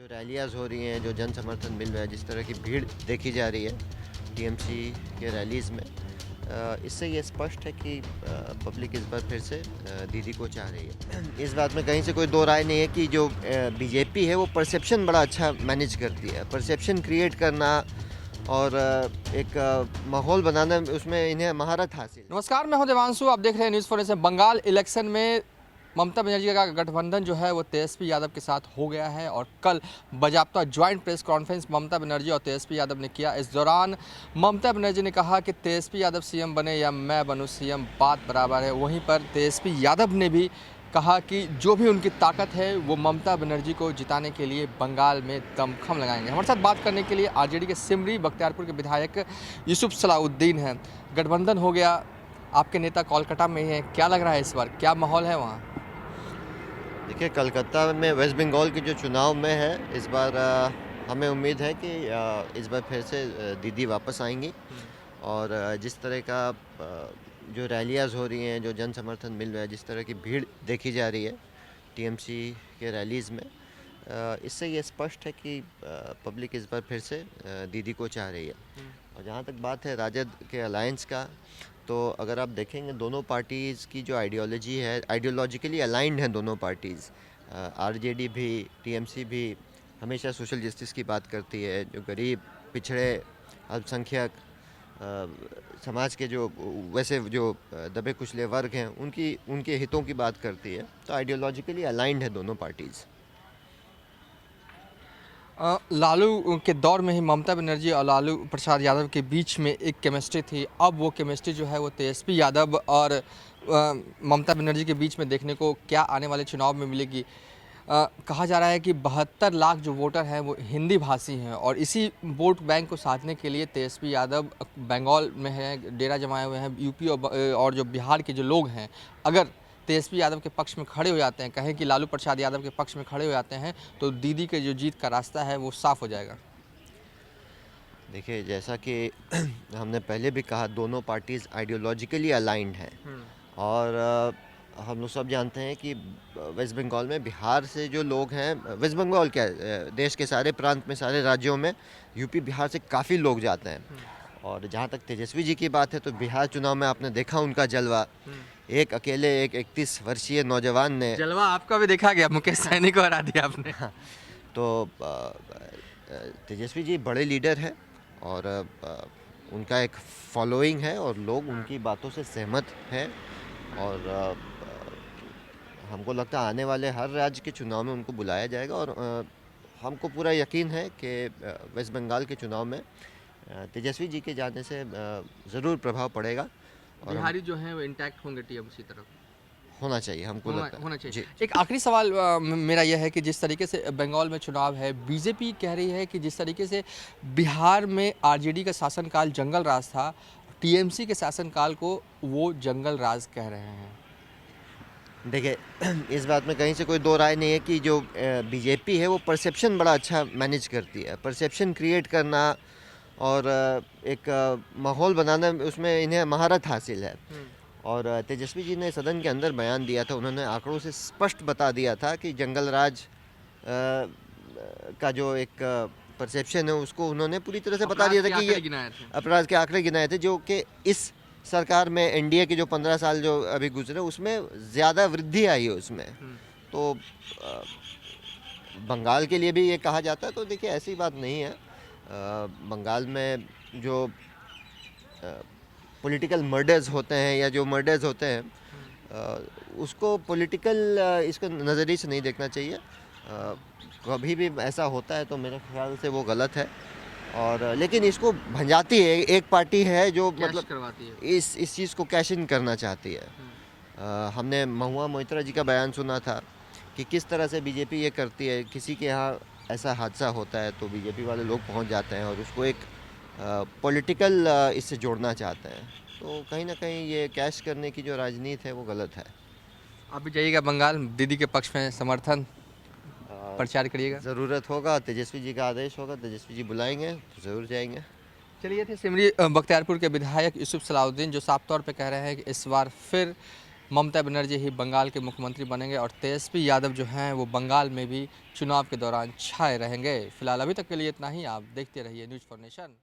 रैलियाज़ हो रही हैं, जो जन समर्थन मिल रहा है, जिस तरह की भीड़ देखी जा रही है टीएमसी के रैलीज़ में, इससे ये स्पष्ट है कि पब्लिक इस बार फिर से दीदी को चाह रही है। इस बात में कहीं से कोई दो राय नहीं है कि जो बीजेपी है वो परसेप्शन बड़ा अच्छा मैनेज करती है। परसेप्शन क्रिएट करना और एक माहौल बनाना, उसमें इन्हें महारत हासिल है। नमस्कार, मैं हूं देवांशु। आप देख रहे हैं न्यूज़ फॉर बंगाल इलेक्शन में ममता बनर्जी का गठबंधन जो है वो तेजस्वी यादव के साथ हो गया है और कल बाजाप्ता joint press conference Mamata Banerjee और तेजस्वी यादव ने किया। इस दौरान ममता बनर्जी ने कहा कि तेजस्वी यादव सीएम बने या मैं बनूं सीएम, बात बराबर है। वहीं पर तेजस्वी यादव ने भी कहा कि जो भी उनकी ताकत है वो ममता बनर्जी को जिताने के लिए बंगाल में दमखम लगाएंगे। हमारे साथ बात करने के लिए आरजेडी के सिमरी बख्तियारपुर के विधायक यूसुफ सलाउद्दीन हैं। गठबंधन हो गया, आपके नेता कोलकाता में ही हैं, क्या लग रहा है इस बार, क्या माहौल है वहाँ? देखिए, कलकत्ता में वेस्ट बंगाल के जो चुनाव में है, इस बार हमें उम्मीद है कि इस बार फिर से दीदी वापस आएंगी और जिस तरह का जो रैलियाज़ हो रही हैं, जो जन समर्थन मिल रहा है, जिस तरह की भीड़ देखी जा रही है टीएमसी के रैलीज़ में, इससे ये स्पष्ट है कि पब्लिक इस बार फिर से दीदी को चाह रही है। और जहाँ तक बात है राजद के अलायंस का, तो अगर आप देखेंगे दोनों पार्टीज़ की जो आइडियोलॉजी है, आइडियोलॉजिकली अलाइंड हैं दोनों पार्टीज़। आरजेडी भी, टीएमसी भी हमेशा सोशल जस्टिस की बात करती है। जो गरीब, पिछड़े, अल्पसंख्यक समाज के जो वैसे जो दबे कुचले वर्ग हैं, उनके हितों की बात करती है। तो आइडियोलॉजिकली अलाइंड है दोनों पार्टीज़। लालू के दौर में ही ममता बनर्जी और लालू प्रसाद यादव के बीच में एक केमिस्ट्री थी। अब वो केमिस्ट्री जो है वो तेजस्वी यादव और ममता बनर्जी के बीच में देखने को क्या आने वाले चुनाव में मिलेगी। कहा जा रहा है कि 72 लाख जो वोटर हैं वो हिंदी भाषी हैं और इसी वोट बैंक को साधने के लिए तेजस्वी यादव बंगाल में है, डेरा जमाए हुए हैं। यूपी और जो बिहार के जो लोग हैं, अगर तेजस्वी यादव के पक्ष में खड़े हो जाते हैं, कहें कि लालू प्रसाद यादव के पक्ष में खड़े हो जाते हैं, तो दीदी के जो जीत का रास्ता है वो साफ हो जाएगा। देखिए, जैसा कि हमने पहले भी कहा, दोनों पार्टीज़ आइडियोलॉजिकली अलाइंड हैं और हम लोग सब जानते हैं कि वेस्ट बंगाल में, बिहार से जो लोग हैं, वेस्ट बंगाल क्या, देश के सारे प्रांत में, सारे राज्यों में यूपी बिहार से काफ़ी लोग जाते हैं। और जहाँ तक तेजस्वी जी की बात है, तो बिहार चुनाव में आपने देखा उनका जलवा। एक अकेले एक 31 वर्षीय नौजवान ने जलवा आपका भी देखा गया, मुकेश सहनी को हरा दिया आपने। तो तेजस्वी जी बड़े लीडर हैं और उनका एक फॉलोइंग है और लोग उनकी बातों से सहमत हैं। और हमको लगता है आने वाले हर राज्य के चुनाव में उनको बुलाया जाएगा और हमको पूरा यकीन है कि वेस्ट बंगाल के चुनाव में तेजस्वी जी के जाने से ज़रूर प्रभाव पड़ेगा और बिहारी जो हैं वो इंटैक्ट होंगे टीएमसी तरफ। होना चाहिए, हमको लगता है होना चाहिए। जी। एक आखिरी सवाल मेरा यह है कि जिस तरीके से बंगाल में चुनाव है, बीजेपी कह रही है कि जिस तरीके से बिहार में आरजेडी का शासनकाल जंगल राज था, टीएमसी के शासनकाल को वो जंगल राज कह रहे हैं। देखिए, इस बात में कहीं से कोई दो राय नहीं है कि जो बीजेपी है वो परसेप्शन बड़ा अच्छा मैनेज करती है। परसेप्शन क्रिएट करना और एक माहौल बनाना, उसमें इन्हें महारत हासिल है। और तेजस्वी जी ने सदन के अंदर बयान दिया था, उन्होंने आंकड़ों से स्पष्ट बता दिया था कि जंगल राज का जो एक परसेप्शन है, उसको उन्होंने पूरी तरह से बता दिया था कि ये अपराध के आंकड़े गिनाए थे, जो कि इस सरकार में, एनडीए के जो 15 साल जो अभी गुजरे, उसमें ज़्यादा वृद्धि आई है उसमें। तो बंगाल के लिए भी ये कहा जाता है, तो देखिए ऐसी बात नहीं है। बंगाल में जो पॉलिटिकल मर्डर्स होते हैं या जो मर्डर्स होते हैं, उसको पॉलिटिकल इसको नज़रिए से नहीं देखना चाहिए। कभी भी ऐसा होता है तो मेरे ख्याल से वो गलत है। और लेकिन इसको भंजाती है एक पार्टी है जो मतलब करवाती है। इस चीज़ को कैश इन करना चाहती है। हमने महुआ मोइत्रा जी का बयान सुना था कि किस तरह से बीजेपी ये करती है। किसी के यहाँ ऐसा हादसा होता है तो बीजेपी वाले लोग पहुंच जाते हैं और उसको एक पॉलिटिकल इससे जोड़ना चाहते हैं। तो कहीं ना कहीं ये कैश करने की जो राजनीति है वो गलत है। आप भी जाइएगा बंगाल, दीदी के पक्ष में समर्थन प्रचार करिएगा। ज़रूरत होगा, तेजस्वी जी का आदेश होगा, तेजस्वी जी बुलाएंगे तो ज़रूर जाएंगे। चलिए, थे सिमरी बख्तियारपुर के विधायक यूसुफ सलाउद्दीन, जो साफ तौर पे कह रहे हैं कि इस बार फिर ममता बनर्जी ही बंगाल के मुख्यमंत्री बनेंगे और तेजस्वी यादव जो हैं वो बंगाल में भी चुनाव के दौरान छाए रहेंगे। फिलहाल अभी तक के लिए इतना ही। आप देखते रहिए न्यूज़ फॉर नेशन।